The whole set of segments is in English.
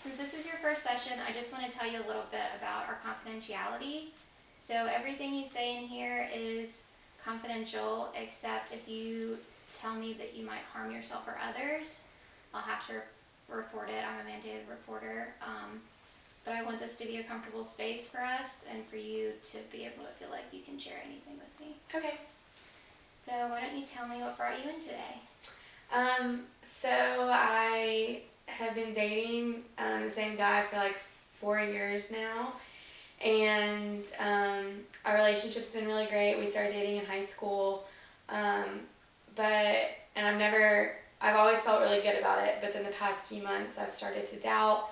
Since this is your first session, I just want to tell you a little bit about our confidentiality. So everything you say in here is confidential, except if you tell me that you might harm yourself or others, I'll have to report it. I'm a mandated reporter. But I want this to be a comfortable space for us and for you to be able to feel like you can share anything with me. Okay. So why don't you tell me what brought you in today? So I have been dating the same guy for like 4 years now, and our relationship's been really great. We started dating in high school, I've always felt really good about it, but then the past few months I've started to doubt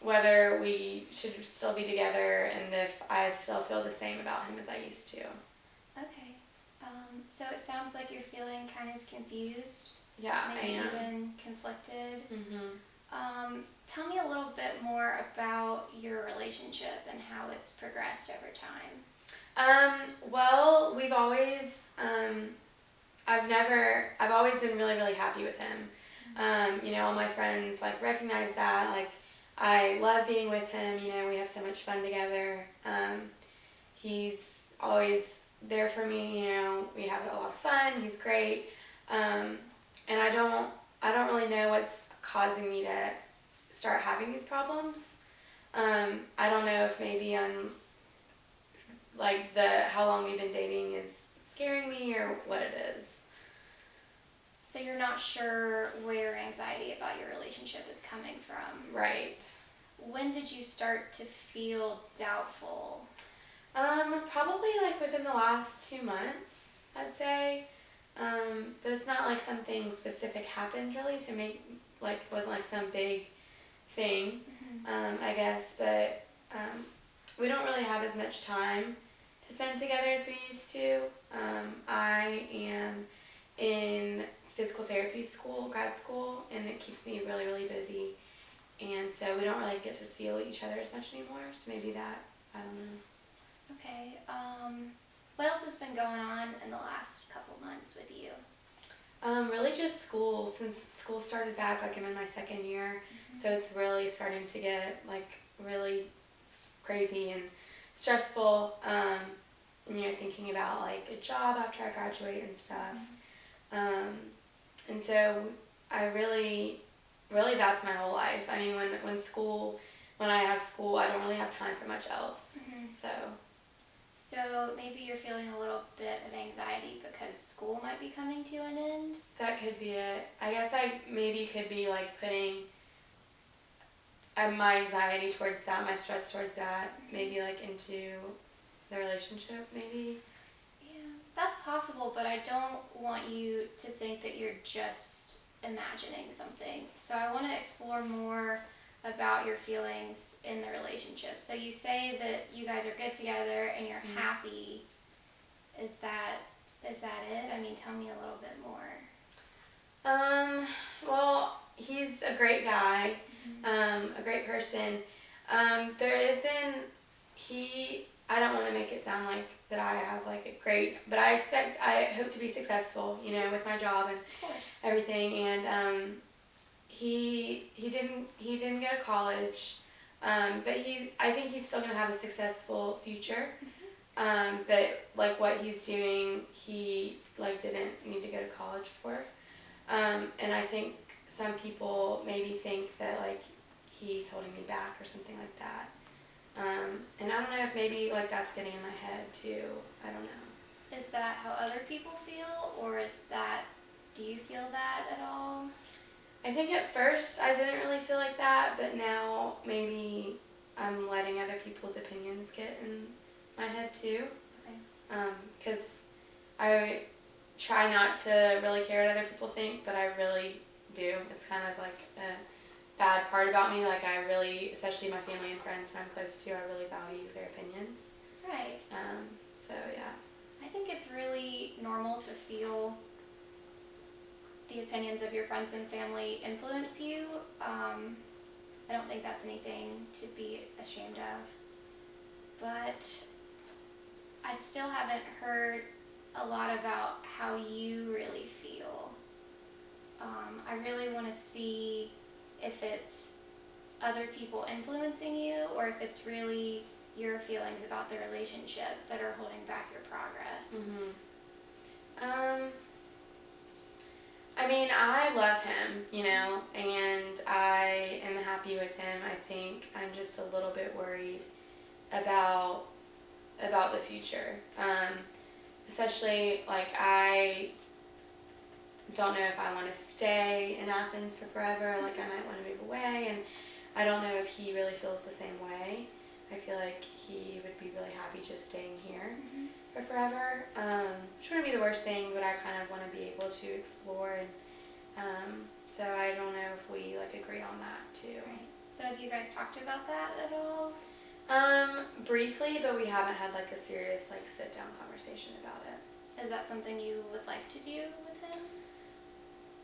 whether we should still be together and if I still feel the same about him as I used to. Okay. So it sounds like you're feeling kind of confused. Yeah, maybe I am. even conflicted. Mm-hmm. Tell me a little bit more about your relationship and how it's progressed over time. Well, I've always been really, really happy with him. All my friends, recognize that, I love being with him, we have so much fun together. He's always there for me, we have a lot of fun, he's great. And I don't really know what's causing me to start having these problems. I don't know if maybe how long we've been dating is scaring me or what it is. So you're not sure where your anxiety about your relationship is coming from. Right. When did you start to feel doubtful? Probably within the last 2 months, I'd say. But it's not something specific happened really to make, it wasn't some big thing, I guess. But we don't really have as much time to spend together as we used to. I am in physical therapy school, grad school, and it keeps me really, really busy. And so we don't really get to see each other as much anymore, so maybe that, I don't know. Okay, what else has been going on in the last couple months with you? Really just school. Since school started back, I'm in my second year, so it's really starting to get, really crazy and stressful, and, thinking about, a job after I graduate and stuff. And so I really, that's my whole life. I mean, when I have school, I don't really have time for much else, So maybe you're feeling a little bit of anxiety because school might be coming to an end? That could be it. I guess I maybe could be putting my anxiety towards that, my stress towards that, maybe into the relationship, maybe. Yeah, that's possible, but I don't want you to think that you're just imagining something. So I want to explore more about your feelings in the relationship. So you say that you guys are good together and you're happy. Is that it? I mean, tell me a little bit more. Well, he's a great guy, a great person. I don't want to make it sound like that I have a great, but I hope to be successful, with my job and everything. And he didn't go to college, but I think he's still gonna have a successful future. But what he's doing, he didn't need to go to college for. And I think some people maybe think that he's holding me back or something like that. And I don't know if maybe that's getting in my head too. I don't know. Is that how other people feel, or do you feel that at all? I think at first I didn't really feel like that, but now maybe I'm letting other people's opinions get in my head too. Okay. Because I try not to really care what other people think, but I really do. It's kind of a bad part about me. I really, especially my family and friends that I'm close to, I really value their opinions. Right. So yeah. I think it's really normal to feel the opinions of your friends and family influence you. I don't think that's anything to be ashamed of. But I still haven't heard a lot about how you really feel. I really want to see if it's other people influencing you, or if it's really your feelings about the relationship that are holding back your progress. I mean, I love him, you know, and I am happy with him. I think I'm just a little bit worried about the future. Especially, like, I don't know if I want to stay in Athens for forever. Like, I might want to move away, and I don't know if he really feels the same way. I feel like he would be really happy just staying here for forever. Which wouldn't be the worst thing, but I kind of want to be able to explore, and so I don't know if we like agree on that too. Right. So have you guys talked about that at all? Briefly, but we haven't had like a serious like sit down conversation about it. Is that something you would like to do with him?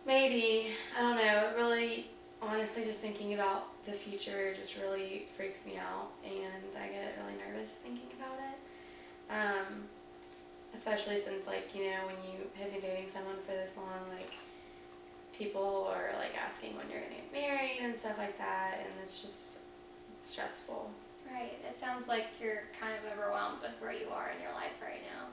Maybe. I don't know. It really, honestly, just thinking about the future just really freaks me out, and I get really nervous thinking about it. Especially since, like, you know, when you have been dating someone for this long, like, people are like asking when you're gonna get married and stuff like that, and it's just stressful. Right. It sounds like you're kind of overwhelmed with where you are in your life right now.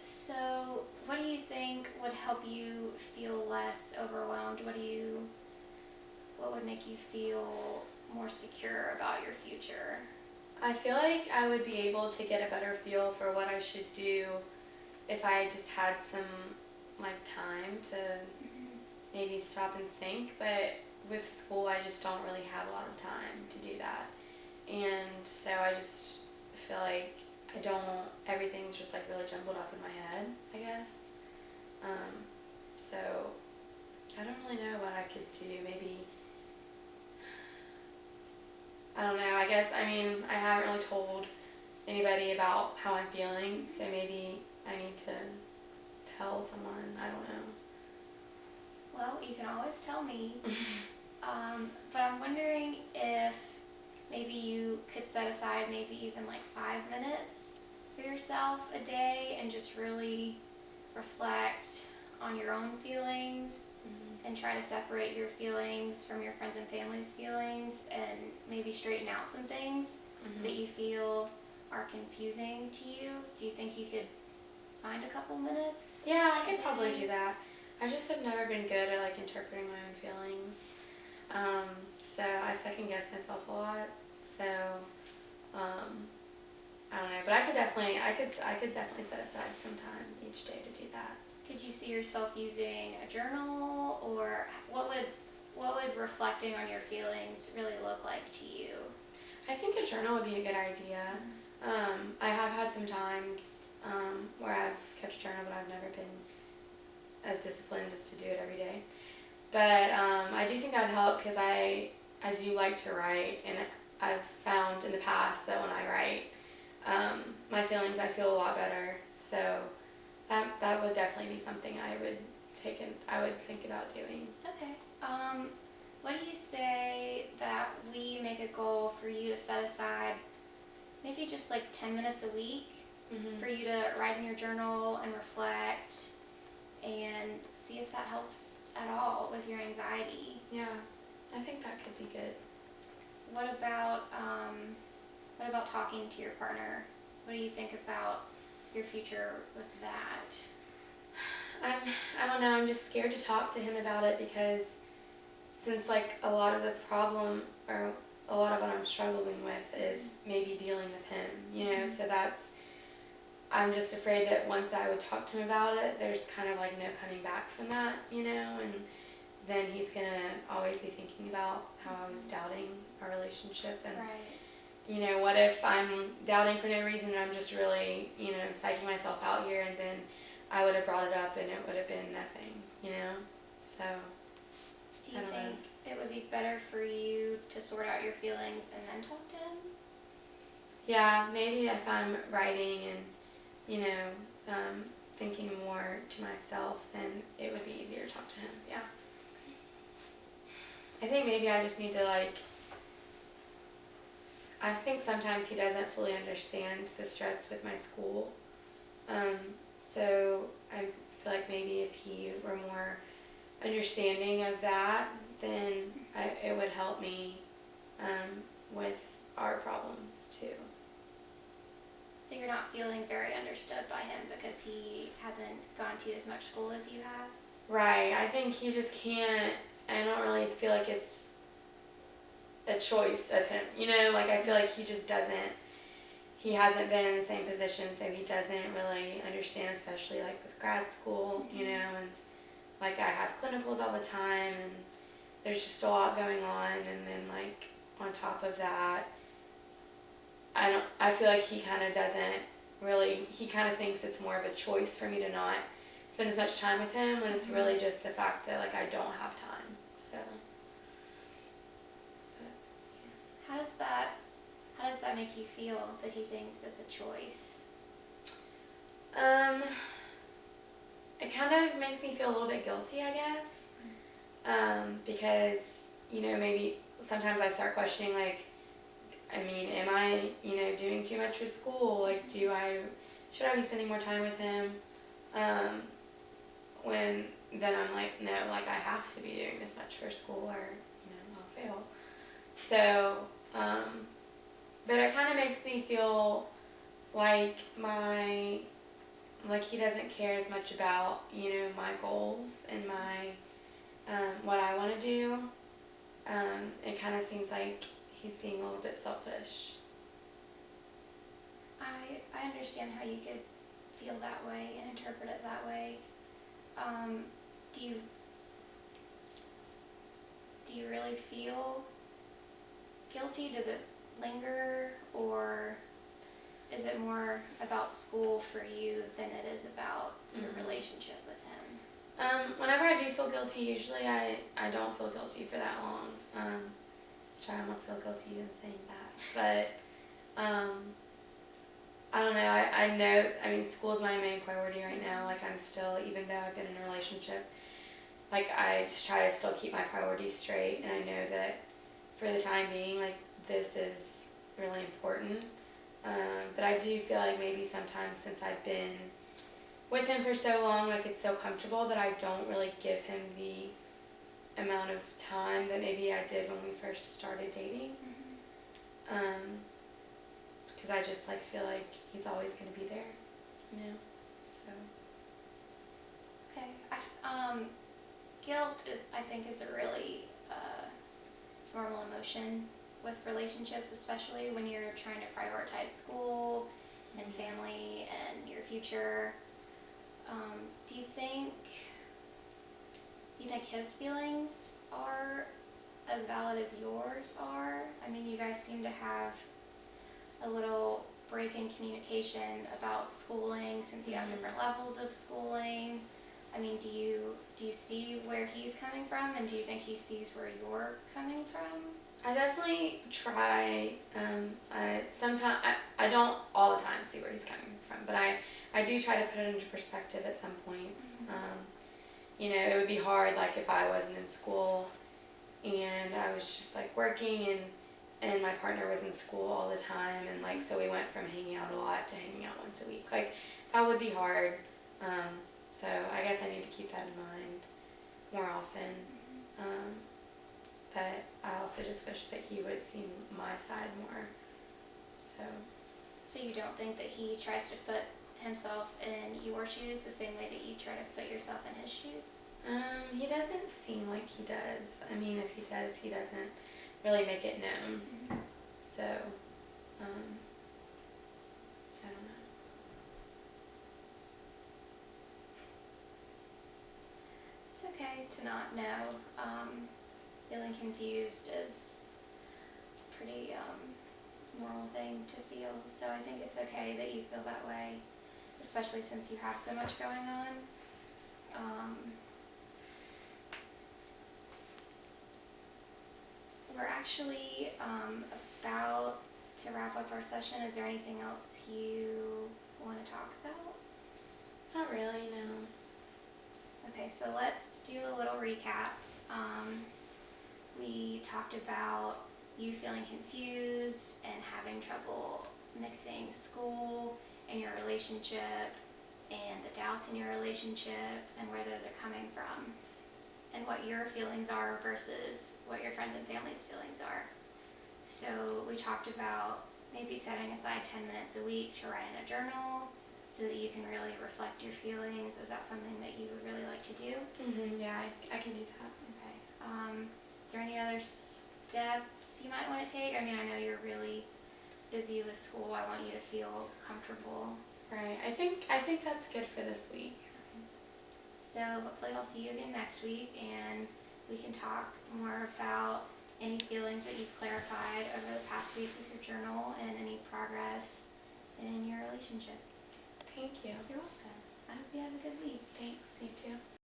So what do you think would help you feel less overwhelmed? What would make you feel more secure about your future? I feel like I would be able to get a better feel for what I should do if I just had some like time to maybe stop and think, but with school I just don't really have a lot of time to do that. And so I just feel like everything's just like really jumbled up in my head, I guess. So I don't really know what I could do. Maybe, I don't know, I guess, I mean, I haven't really told anybody about how I'm feeling, so maybe I need to tell someone, I don't know. Well, you can always tell me. But I'm wondering if maybe you could set aside maybe even like 5 minutes for yourself a day and just really reflect on your own feelings and try to separate your feelings from your friends and family's feelings, and maybe straighten out some things that you feel are confusing to you. Do you think you could find a couple minutes? Yeah, I could probably do that. I just have never been good at like interpreting my own feelings. So I second guess myself a lot. So I don't know, but I could definitely set aside some time each day to do that. Could you see yourself using a journal, or what would reflecting on your feelings really look like to you? I think a journal would be a good idea. I have had some times where I've kept a journal, but I've never been as disciplined as to do it every day. But I do think that would help, because I do like to write, and I've found in the past that when I write my feelings, I feel a lot better. So that would definitely be something I would think about doing. Okay. What do you say that we make a goal for you to set aside maybe just like 10 minutes a week for you to write in your journal and reflect and see if that helps at all with your anxiety? Yeah, I think that could be good. What about talking to your partner? What do you think about your future with that? I don't know, I'm just scared to talk to him about it, because since like a lot of what I'm struggling with is maybe dealing with him, you know, so I'm just afraid that once I would talk to him about it, there's kind of like no coming back from that, you know, and then he's gonna always be thinking about how I was doubting our relationship, and you know, what if I'm doubting for no reason and I'm just really, you know, psyching myself out here, and then I would have brought it up and it would have been nothing, you know, so. Do you think it would be better for you to sort out your feelings and then talk to him? Yeah, maybe if I'm writing and, you know, thinking more to myself, then it would be easier to talk to him, yeah. I think maybe I just need to I think sometimes he doesn't fully understand the stress with my school. So I feel like maybe if he were more understanding of that, then it would help me with our problems too. So you're not feeling very understood by him because he hasn't gone to as much school as you have? Right. I think he just can't. I don't really feel like it's a choice of him. Like I feel like he just doesn't. He hasn't been in the same position, so he doesn't really understand, especially like with grad school, and like I have clinicals all the time, and there's just a lot going on, and then like on top of that, I feel like he kind of doesn't really, he kind of thinks it's more of a choice for me to not spend as much time with him, when it's really just the fact that like I don't have time, so. How does that make you feel that he thinks it's a choice? It kind of makes me feel a little bit guilty, I guess, because, maybe sometimes I start questioning, like, am I, doing too much with school? Like, should I be spending more time with him? When then I'm like, no, like, I have to be doing this much for school or, I'll fail. So, but it kind of makes me feel like he doesn't care as much about, my goals and my, what I want to do. It kind of seems like he's being a little bit selfish. I understand how you could feel that way and interpret it that way. Do you really feel guilty? Does it linger, or is it more about school for you than it is about your relationship with him? Whenever I do feel guilty, usually I don't feel guilty for that long, which I almost feel guilty even saying that, but I don't know, I know, school is my main priority right now. Like, I'm still, even though I've been in a relationship, like, I just try to still keep my priorities straight, and I know that for the time being, like, this is really important. But I do feel like maybe sometimes, since I've been with him for so long, like, it's so comfortable that I don't really give him the amount of time that maybe I did when we first started dating. Because I just, like, feel like he's always going to be there, so. Okay. Guilt, I think, is a really normal emotion with relationships, especially when you're trying to prioritize school and family and your future. Do you think his feelings are as valid as yours are? You guys seem to have a little break in communication about schooling, since you have different levels of schooling. Do you see where he's coming from, and do you think he sees where you're coming from? I definitely try, I don't all the time see where he's coming from, but I do try to put it into perspective at some points. It would be hard, like, if I wasn't in school and I was just, like, working and my partner was in school all the time, and, like, so we went from hanging out a lot to hanging out once a week. Like, that would be hard. So I guess I need to keep that in mind more often. But I also just wish that he would see my side more. So you don't think that he tries to put himself in your shoes the same way that you try to put yourself in his shoes? He doesn't seem like he does. If he does, he doesn't really make it known. So, I don't know. It's okay to not know. Feeling confused is a pretty normal thing to feel, so I think it's okay that you feel that way, especially since you have so much going on. We're actually about to wrap up our session. Is there anything else you want to talk about? Not really, no. Okay, so let's do a little recap. We talked about you feeling confused and having trouble mixing school and your relationship, and the doubts in your relationship and where those are coming from. what your feelings are versus what your friends and family's feelings are. So we talked about maybe setting aside 10 minutes a week to write in a journal so that you can really reflect your feelings. Is that something that you would really like to do? Yeah, I can do that. Okay. Is there any other steps you might want to take? I mean, I know you're really busy with school. I want you to feel comfortable. Right. I think that's good for this week. So hopefully I'll see you again next week, and we can talk more about any feelings that you've clarified over the past week with your journal and any progress in your relationship. Thank you. You're welcome. I hope you have a good week. Thanks. You too.